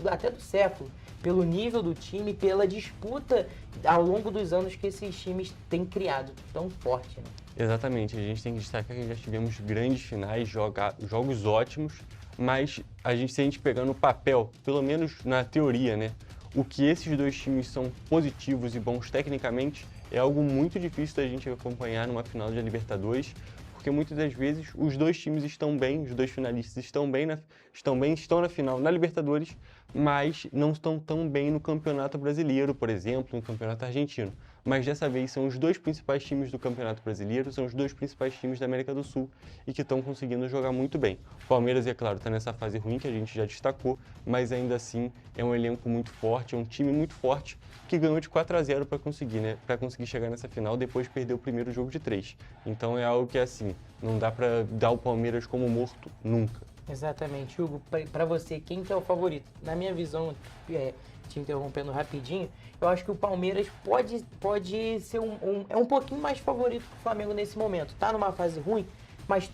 até do século, pelo nível do time, pela disputa ao longo dos anos que esses times têm criado tão forte, né? Exatamente, a gente tem que destacar que já tivemos grandes finais, jogos ótimos, mas se a gente pegar no papel, pelo menos na teoria, né, o que esses dois times são positivos e bons tecnicamente é algo muito difícil da gente acompanhar numa final de Libertadores, porque muitas das vezes os dois times estão bem, os dois finalistas estão na final na Libertadores, mas não estão tão bem no Campeonato Brasileiro, por exemplo, no Campeonato Argentino. Mas dessa vez são os dois principais times do Campeonato Brasileiro, são os dois principais times da América do Sul e que estão conseguindo jogar muito bem. O Palmeiras, é claro, está nessa fase ruim que a gente já destacou, mas ainda assim é um elenco muito forte, é um time muito forte que ganhou de 4-0 para conseguir chegar nessa final, depois perdeu o primeiro jogo de 3. Então é algo que, assim, não dá para dar o Palmeiras como morto nunca. Exatamente. Hugo, para você, quem que é o favorito? Na minha visão, te interrompendo rapidinho, eu acho que o Palmeiras pode ser um pouquinho mais favorito que o Flamengo nesse momento. Tá numa fase ruim, mas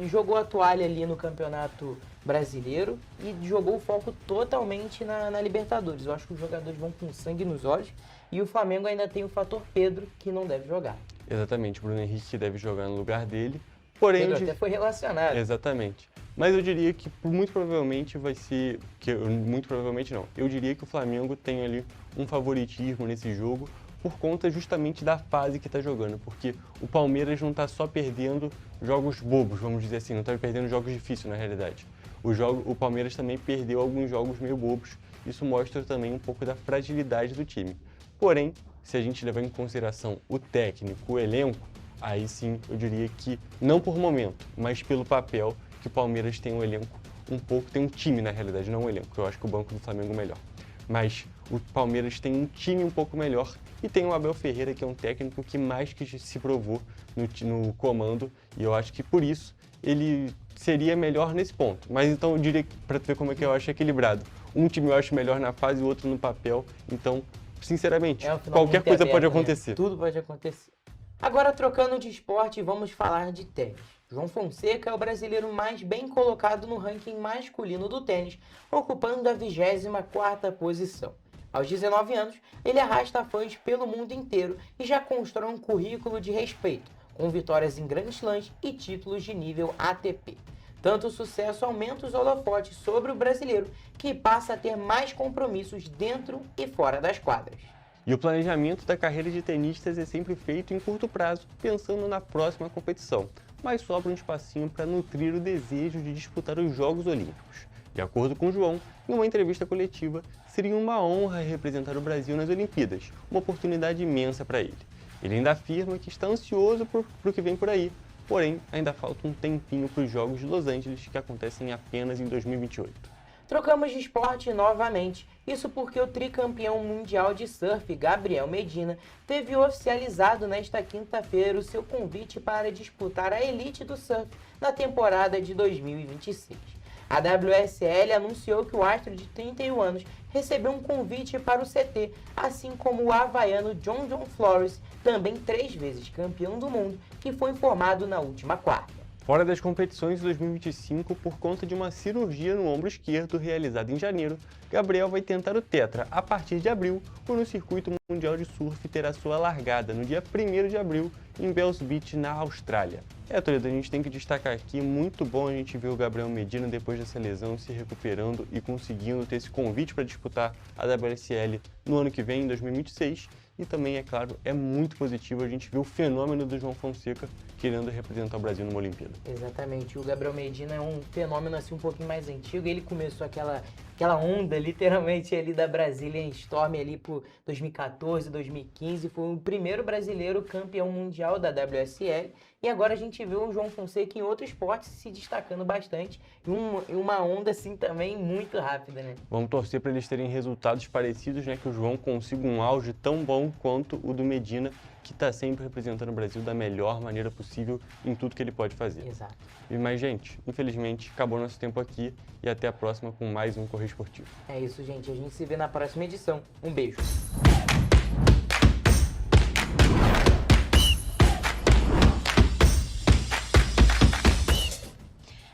jogou a toalha ali no Campeonato Brasileiro e jogou o foco totalmente na Libertadores. Eu acho que os jogadores vão com sangue nos olhos e o Flamengo ainda tem o fator Pedro, que não deve jogar. Exatamente, o Bruno Henrique deve jogar no lugar dele. Porém, Pedro até foi relacionado. Exatamente. Mas eu diria que muito provavelmente vai ser... Muito provavelmente não. Eu diria que o Flamengo tem ali um favoritismo nesse jogo por conta justamente da fase que está jogando. Porque o Palmeiras não está só perdendo jogos bobos, vamos dizer assim. Não está perdendo jogos difíceis, na realidade. O Palmeiras também perdeu alguns jogos meio bobos. Isso mostra também um pouco da fragilidade do time. Porém, se a gente levar em consideração o técnico, o elenco, aí sim eu diria que, não por momento, mas pelo papel, que o Palmeiras tem um elenco tem um time na realidade, não um elenco, eu acho que o banco do Flamengo é melhor. Mas o Palmeiras tem um time um pouco melhor e tem o Abel Ferreira, que é um técnico que mais que se provou no comando, e eu acho que por isso ele seria melhor nesse ponto. Mas então eu diria, para ver como é que eu acho equilibrado, um time eu acho melhor na fase e o outro no papel, então, sinceramente, qualquer coisa pode acontecer. Tudo pode acontecer. Agora, trocando de esporte, vamos falar de tênis. João Fonseca é o brasileiro mais bem colocado no ranking masculino do tênis, ocupando a 24ª posição. Aos 19 anos, ele arrasta fãs pelo mundo inteiro e já constrói um currículo de respeito, com vitórias em Grand Slams e títulos de nível ATP. Tanto sucesso aumenta os holofotes sobre o brasileiro, que passa a ter mais compromissos dentro e fora das quadras. E o planejamento da carreira de tenistas é sempre feito em curto prazo, pensando na próxima competição, mas sobra um espacinho para nutrir o desejo de disputar os Jogos Olímpicos. De acordo com o João, em uma entrevista coletiva, seria uma honra representar o Brasil nas Olimpíadas, uma oportunidade imensa para ele. Ele ainda afirma que está ansioso por o que vem por aí, porém ainda falta um tempinho para os Jogos de Los Angeles, que acontecem apenas em 2028. Trocamos de esporte novamente, isso porque o tricampeão mundial de surf, Gabriel Medina, teve oficializado nesta quinta-feira o seu convite para disputar a elite do surf na temporada de 2026. A WSL anunciou que o astro de 31 anos recebeu um convite para o CT, assim como o havaiano John Flores, também 3 vezes campeão do mundo, que foi informado na última quarta. Fora das competições de 2025, por conta de uma cirurgia no ombro esquerdo realizada em janeiro, Gabriel vai tentar o tetra a partir de abril, quando o circuito mundial de surf terá sua largada no dia 1º de abril em Bells Beach, na Austrália. Toledo, a gente tem que destacar aqui, muito bom a gente ver o Gabriel Medina depois dessa lesão se recuperando e conseguindo ter esse convite para disputar a WSL no ano que vem, em 2026. E também, é claro, é muito positivo a gente ver o fenômeno do João Fonseca querendo representar o Brasil numa Olimpíada. Exatamente, o Gabriel Medina é um fenômeno assim um pouquinho mais antigo, ele começou aquela onda literalmente ali da Brazilian Storm ali por 2014, 2015, foi o primeiro brasileiro campeão mundial da WSL e agora a gente vê o João Fonseca em outros esportes se destacando bastante e uma onda assim também muito rápida, né? Vamos torcer para eles terem resultados parecidos, né? Que o João consiga um auge tão bom quanto o do Medina, que está sempre representando o Brasil da melhor maneira possível em tudo que ele pode fazer. Exato. Mas, gente, infelizmente, acabou nosso tempo aqui e até a próxima com mais um Correio Esportivo. É isso, gente. A gente se vê na próxima edição. Um beijo.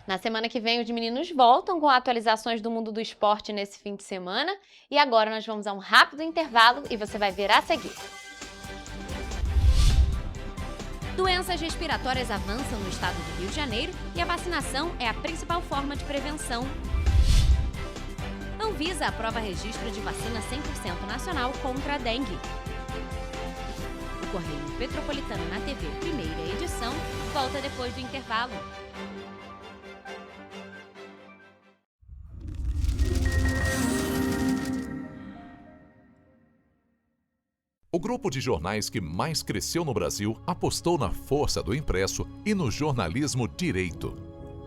Na semana que vem, os meninos voltam com atualizações do mundo do esporte nesse fim de semana. E agora nós vamos a um rápido intervalo e você vai ver a seguir. Doenças respiratórias avançam no estado do Rio de Janeiro e a vacinação é a principal forma de prevenção. Anvisa aprova registro de vacina 100% nacional contra a dengue. O Correio Petropolitano na TV, primeira edição, volta depois do intervalo. O grupo de jornais que mais cresceu no Brasil apostou na força do impresso e no jornalismo direito.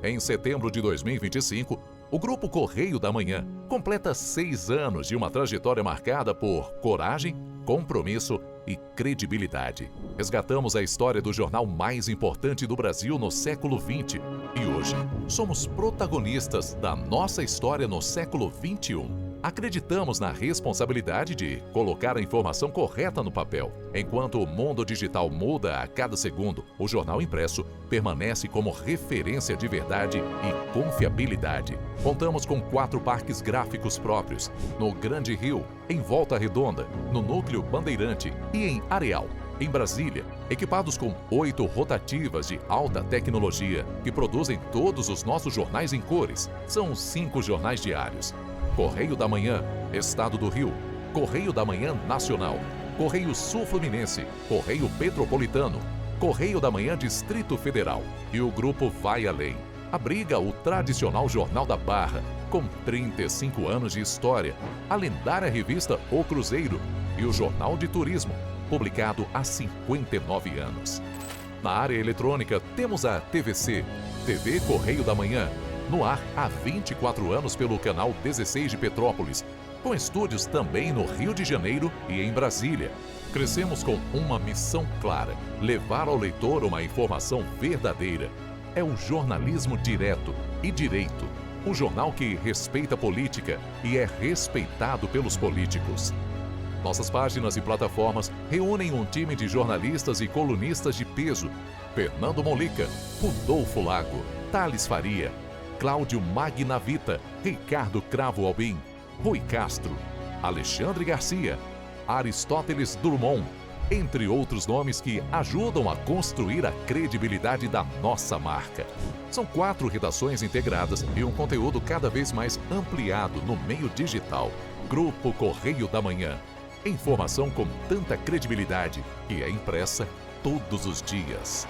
Em setembro de 2025, o Grupo Correio da Manhã completa 6 anos de uma trajetória marcada por coragem, compromisso e credibilidade. Resgatamos a história do jornal mais importante do Brasil no século XX e hoje somos protagonistas da nossa história no século XXI. Acreditamos na responsabilidade de colocar a informação correta no papel. Enquanto o mundo digital muda a cada segundo, o jornal impresso permanece como referência de verdade e confiabilidade. Contamos com 4 parques gráficos próprios, no Grande Rio, em Volta Redonda, no Núcleo Bandeirante e em Areal. Em Brasília, equipados com 8 rotativas de alta tecnologia que produzem todos os nossos jornais em cores. São 5 jornais diários. Correio da Manhã, Estado do Rio, Correio da Manhã Nacional, Correio Sul-Fluminense, Correio Petropolitano, Correio da Manhã Distrito Federal. E o grupo vai além. Abriga o tradicional Jornal da Barra, com 35 anos de história, a lendária revista O Cruzeiro e o Jornal de Turismo, publicado há 59 anos. Na área eletrônica, temos a TVC, TV Correio da Manhã, no ar há 24 anos pelo canal 16 de Petrópolis, com estúdios também no Rio de Janeiro e em Brasília. Crescemos com uma missão clara: levar ao leitor uma informação verdadeira. É o jornalismo direto e direito, um jornal que respeita a política e é respeitado pelos políticos. Nossas páginas e plataformas reúnem um time de jornalistas e colunistas de peso. Fernando Molica, Rodolfo Lago, Thales Faria, Cláudio Magnavita, Ricardo Cravo Albim, Rui Castro, Alexandre Garcia, Aristóteles Drummond, entre outros nomes que ajudam a construir a credibilidade da nossa marca. São 4 redações integradas e um conteúdo cada vez mais ampliado no meio digital. Grupo Correio da Manhã. Informação com tanta credibilidade que é impressa todos os dias.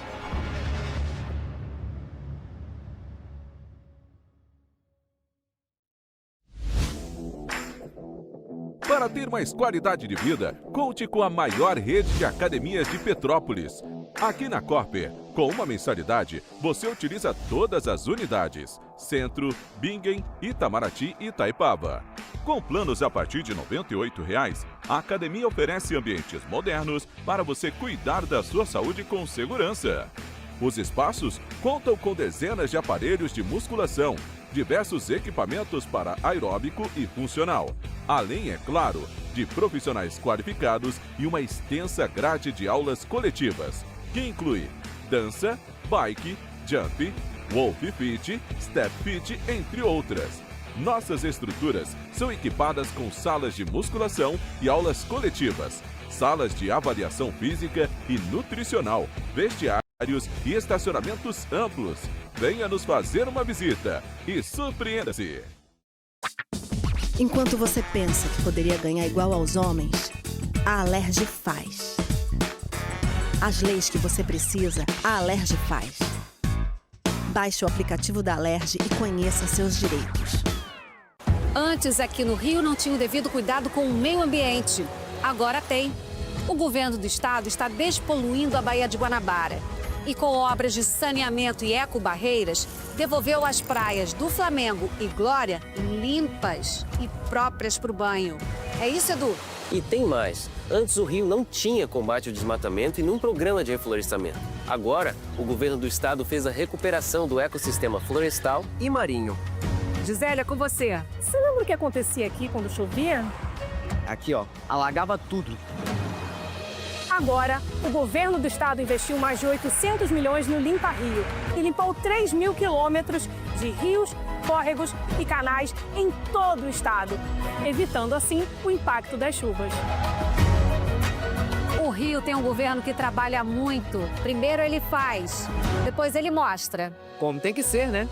Para ter mais qualidade de vida, conte com a maior rede de academias de Petrópolis. Aqui na Corper, com uma mensalidade, você utiliza todas as unidades: Centro, Bingen, Itamaraty e Itaipava. Com planos a partir de R$ 98,00, a academia oferece ambientes modernos para você cuidar da sua saúde com segurança. Os espaços contam com dezenas de aparelhos de musculação, diversos equipamentos para aeróbico e funcional, além, é claro, de profissionais qualificados e uma extensa grade de aulas coletivas, que inclui dança, bike, jump, wolf fit, step fit, entre outras. Nossas estruturas são equipadas com salas de musculação e aulas coletivas, salas de avaliação física e nutricional, vestiários e estacionamentos amplos. Venha nos fazer uma visita e surpreenda-se! Enquanto você pensa que poderia ganhar igual aos homens, a Alerj faz. As leis que você precisa, a Alerj faz. Baixe o aplicativo da Alerj e conheça seus direitos. Antes, aqui no Rio, não tinha o devido cuidado com o meio ambiente. Agora tem. O governo do estado está despoluindo a Baía de Guanabara. E com obras de saneamento e ecobarreiras, devolveu as praias do Flamengo e Glória limpas e próprias para o banho. É isso, Edu? E tem mais. Antes o Rio não tinha combate ao desmatamento e nenhum programa de reflorestamento. Agora, o governo do estado fez a recuperação do ecossistema florestal e marinho. Gisélia, com você. Você lembra o que acontecia aqui quando chovia? Aqui, ó, alagava tudo. Agora, o governo do estado investiu mais de 800 milhões no Limpa Rio e limpou 3.000 quilômetros de rios, córregos e canais em todo o estado, evitando assim o impacto das chuvas. O Rio tem um governo que trabalha muito. Primeiro ele faz, depois ele mostra. Como tem que ser, né?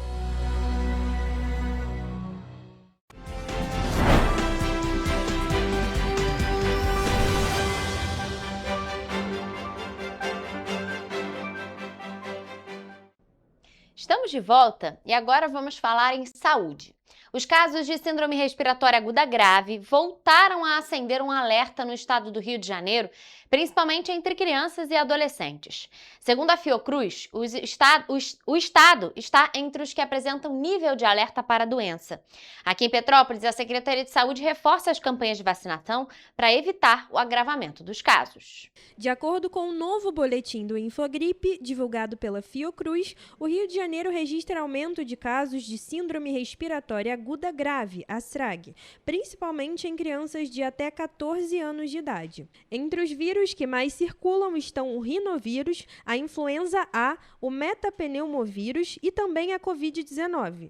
Estamos de volta e agora vamos falar em saúde. Os casos de síndrome respiratória aguda grave voltaram a acender um alerta no estado do Rio de Janeiro, principalmente entre crianças e adolescentes. Segundo a Fiocruz, o estado está entre os que apresentam nível de alerta para a doença. Aqui em Petrópolis, a Secretaria de Saúde reforça as campanhas de vacinação para evitar o agravamento dos casos. De acordo com o novo boletim do Infogripe, divulgado pela Fiocruz, o Rio de Janeiro registra aumento de casos de síndrome respiratória aguda grave, a SRAG, principalmente em crianças de até 14 anos de idade. Entre os vírus que mais circulam estão o rinovírus, a influenza A, o metapneumovírus e também a Covid-19.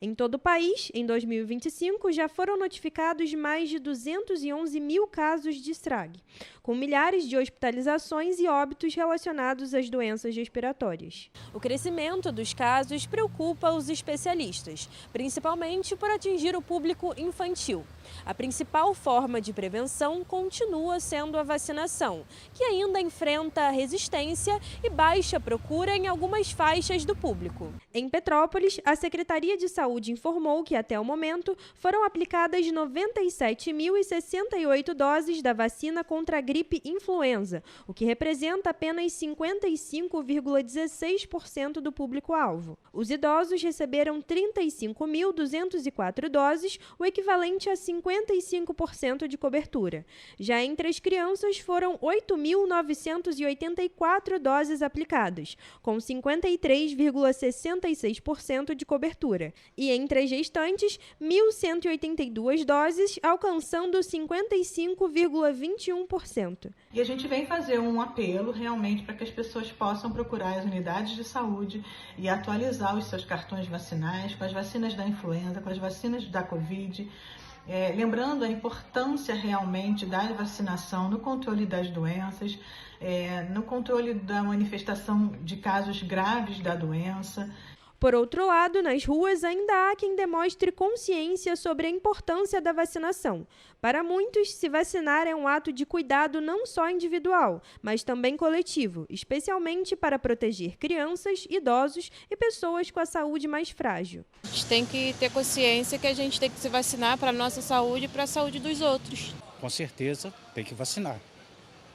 Em todo o país, em 2025, já foram notificados mais de 211 mil casos de SRAG, com milhares de hospitalizações e óbitos relacionados às doenças respiratórias. O crescimento dos casos preocupa os especialistas, principalmente por atingir o público infantil. A principal forma de prevenção continua sendo a vacinação, que ainda enfrenta resistência e baixa procura em algumas faixas do público. Em Petrópolis, a Secretaria de Saúde informou que, até o momento, foram aplicadas 97.068 doses da vacina contra a gripe influenza, o que representa apenas 55,16% do público-alvo. Os idosos receberam 35.204 doses, o equivalente a 55% de cobertura. Já entre as crianças, foram 8.984 doses aplicadas, com 53,66% de cobertura. E entre as gestantes, 1.182 doses, alcançando 55,21%. E a gente vem fazer um apelo realmente para que as pessoas possam procurar as unidades de saúde e atualizar os seus cartões vacinais com as vacinas da influenza, com as vacinas da Covid. Lembrando a importância realmente da vacinação no controle das doenças, no controle da manifestação de casos graves da doença. Por outro lado, nas ruas ainda há quem demonstre consciência sobre a importância da vacinação. Para muitos, se vacinar é um ato de cuidado não só individual, mas também coletivo, especialmente para proteger crianças, idosos e pessoas com a saúde mais frágil. A gente tem que ter consciência que a gente tem que se vacinar para a nossa saúde e para a saúde dos outros. Com certeza tem que vacinar,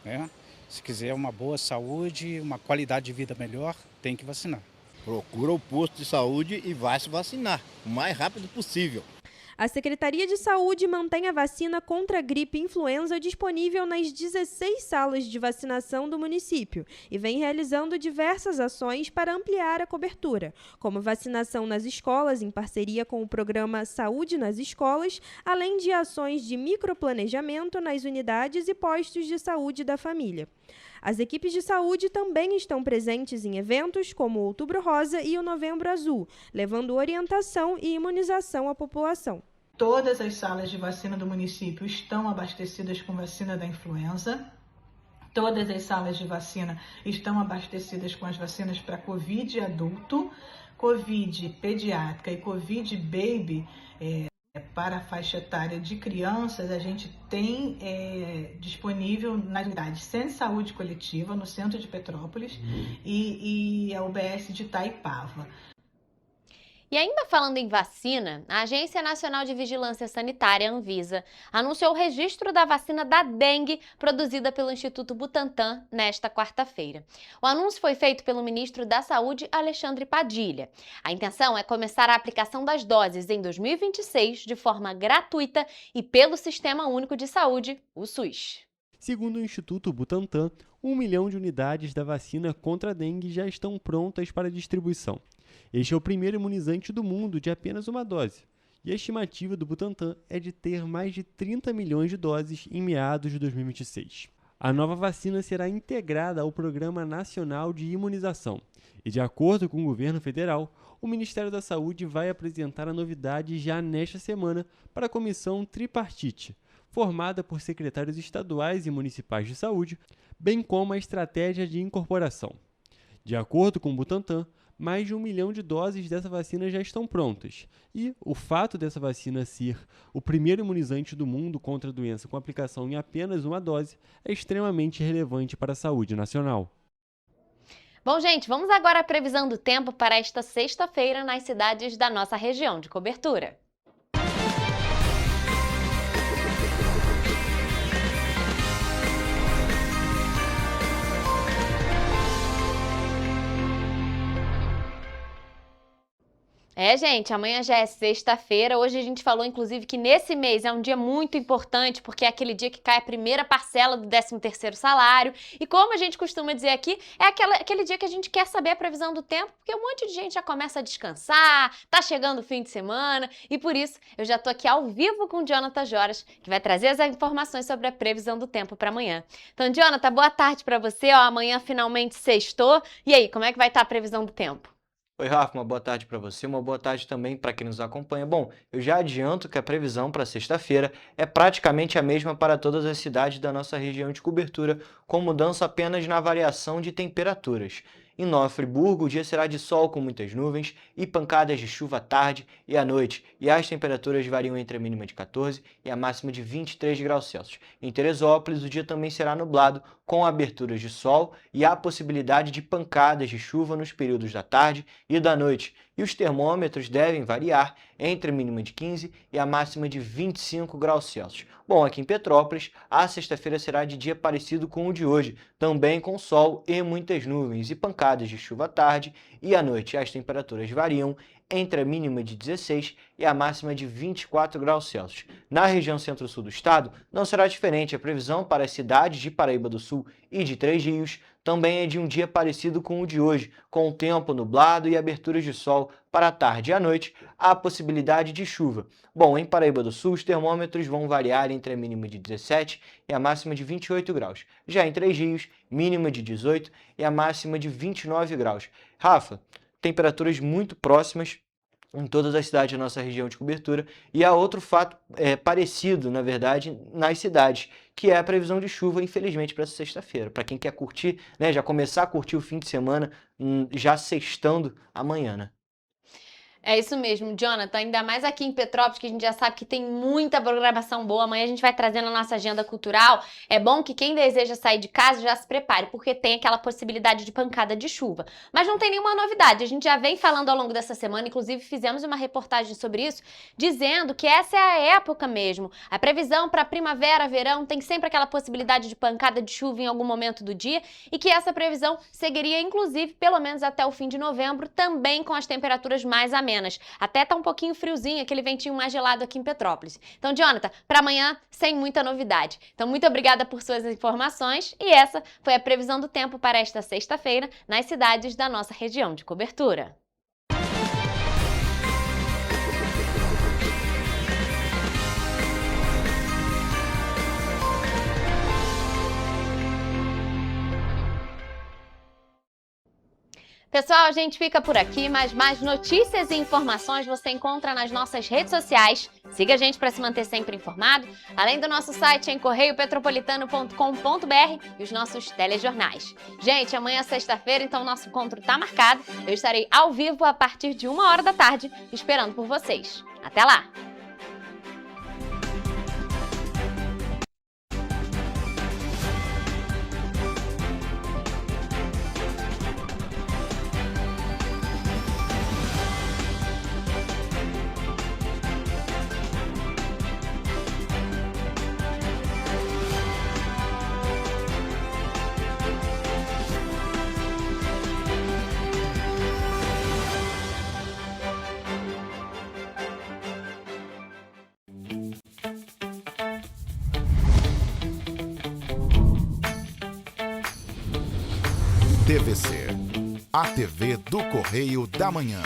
né? Se quiser uma boa saúde, uma qualidade de vida melhor, tem que vacinar. Procura o posto de saúde e vai se vacinar o mais rápido possível. A Secretaria de Saúde mantém a vacina contra a gripe e influenza disponível nas 16 salas de vacinação do município e vem realizando diversas ações para ampliar a cobertura, como vacinação nas escolas em parceria com o programa Saúde nas Escolas, além de ações de microplanejamento nas unidades e postos de saúde da família. As equipes de saúde também estão presentes em eventos como o Outubro Rosa e o Novembro Azul, levando orientação e imunização à população. Todas as salas de vacina do município estão abastecidas com vacina da influenza. Todas as salas de vacina estão abastecidas com as vacinas para Covid adulto, Covid pediátrica e Covid baby. Para a faixa etária de crianças, a gente tem disponível nas unidades Centro de Saúde Coletiva, no centro de Petrópolis, e a UBS de Itaipava. E ainda falando em vacina, a Agência Nacional de Vigilância Sanitária, Anvisa, anunciou o registro da vacina da dengue produzida pelo Instituto Butantan nesta quarta-feira. O anúncio foi feito pelo ministro da Saúde, Alexandre Padilha. A intenção é começar a aplicação das doses em 2026 de forma gratuita e pelo Sistema Único de Saúde, o SUS. Segundo o Instituto Butantan, 1 milhão de unidades da vacina contra a dengue já estão prontas para distribuição. Este é o primeiro imunizante do mundo de apenas uma dose, e a estimativa do Butantan é de ter mais de 30 milhões de doses em meados de 2026. A nova vacina será integrada ao Programa Nacional de Imunização, e de acordo com o governo federal, o Ministério da Saúde vai apresentar a novidade já nesta semana para a Comissão Tripartite, formada por secretários estaduais e municipais de saúde, bem como a estratégia de incorporação. De acordo com o Butantan, mais de 1 milhão de doses dessa vacina já estão prontas. E o fato dessa vacina ser o primeiro imunizante do mundo contra a doença com aplicação em apenas uma dose é extremamente relevante para a saúde nacional. Bom, gente, vamos agora à previsão do tempo para esta sexta-feira nas cidades da nossa região de cobertura. Gente, amanhã já é sexta-feira. Hoje a gente falou, inclusive, que nesse mês é um dia muito importante, porque é aquele dia que cai a primeira parcela do 13º salário. E como a gente costuma dizer aqui, é aquele dia que a gente quer saber a previsão do tempo, porque um monte de gente já começa a descansar, tá chegando o fim de semana, e por isso eu já tô aqui ao vivo com o Jonathan Joras, que vai trazer as informações sobre a previsão do tempo para amanhã. Então, Jonathan, boa tarde para você. Amanhã finalmente sextou. E aí, como é que vai estar a previsão do tempo? Oi, Rafa, uma boa tarde para você, uma boa tarde também para quem nos acompanha. Bom, eu já adianto que a previsão para sexta-feira é praticamente a mesma para todas as cidades da nossa região de cobertura, com mudança apenas na variação de temperaturas. Em Nova Friburgo, o dia será de sol com muitas nuvens e pancadas de chuva à tarde e à noite, e as temperaturas variam entre a mínima de 14 e a máxima de 23 graus Celsius. Em Teresópolis, o dia também será nublado, com aberturas de sol e a possibilidade de pancadas de chuva nos períodos da tarde e da noite, e os termômetros devem variar entre a mínima de 15 e a máxima de 25 graus Celsius. Bom, aqui em Petrópolis, a sexta-feira será de dia parecido com o de hoje, também com sol e muitas nuvens e pancadas de chuva à tarde e à noite. As temperaturas variam entre a mínima de 16 e a máxima de 24 graus Celsius. Na região centro-sul do estado, não será diferente. A previsão para as cidades de Paraíba do Sul e de Três Rios também é de um dia parecido com o de hoje, com o tempo nublado e aberturas de sol para a tarde e à noite, há possibilidade de chuva. Bom, em Paraíba do Sul, os termômetros vão variar entre a mínima de 17 e a máxima de 28 graus. Já em Três Rios, mínima de 18 e a máxima de 29 graus. Rafa, temperaturas muito próximas em todas as cidades da nossa região de cobertura, e há outro fato parecido, na verdade, nas cidades, que é a previsão de chuva, infelizmente, para essa sexta-feira. Para quem quer curtir, né, já começar a curtir o fim de semana, já sextando amanhã, né? É isso mesmo, Jonathan, ainda mais aqui em Petrópolis, que a gente já sabe que tem muita programação boa. Amanhã a gente vai trazendo a nossa agenda cultural. É bom que quem deseja sair de casa já se prepare, porque tem aquela possibilidade de pancada de chuva. Mas não tem nenhuma novidade, a gente já vem falando ao longo dessa semana, inclusive fizemos uma reportagem sobre isso, dizendo que essa é a época mesmo. A previsão para primavera, verão, tem sempre aquela possibilidade de pancada de chuva em algum momento do dia, e que essa previsão seguiria, inclusive, pelo menos até o fim de novembro, também com as temperaturas mais amenas. Até tá um pouquinho friozinho, aquele ventinho mais gelado aqui em Petrópolis. Então, Jonathan, para amanhã, sem muita novidade. Então, muito obrigada por suas informações, e essa foi a previsão do tempo para esta sexta-feira nas cidades da nossa região de cobertura. Pessoal, a gente fica por aqui, mas mais notícias e informações você encontra nas nossas redes sociais. Siga a gente para se manter sempre informado, além do nosso site em correiopetropolitano.com.br e os nossos telejornais. Gente, amanhã é sexta-feira, então o nosso encontro está marcado. Eu estarei ao vivo a partir de 1h da tarde, esperando por vocês. Até lá! TVC, a TV do Correio da Manhã.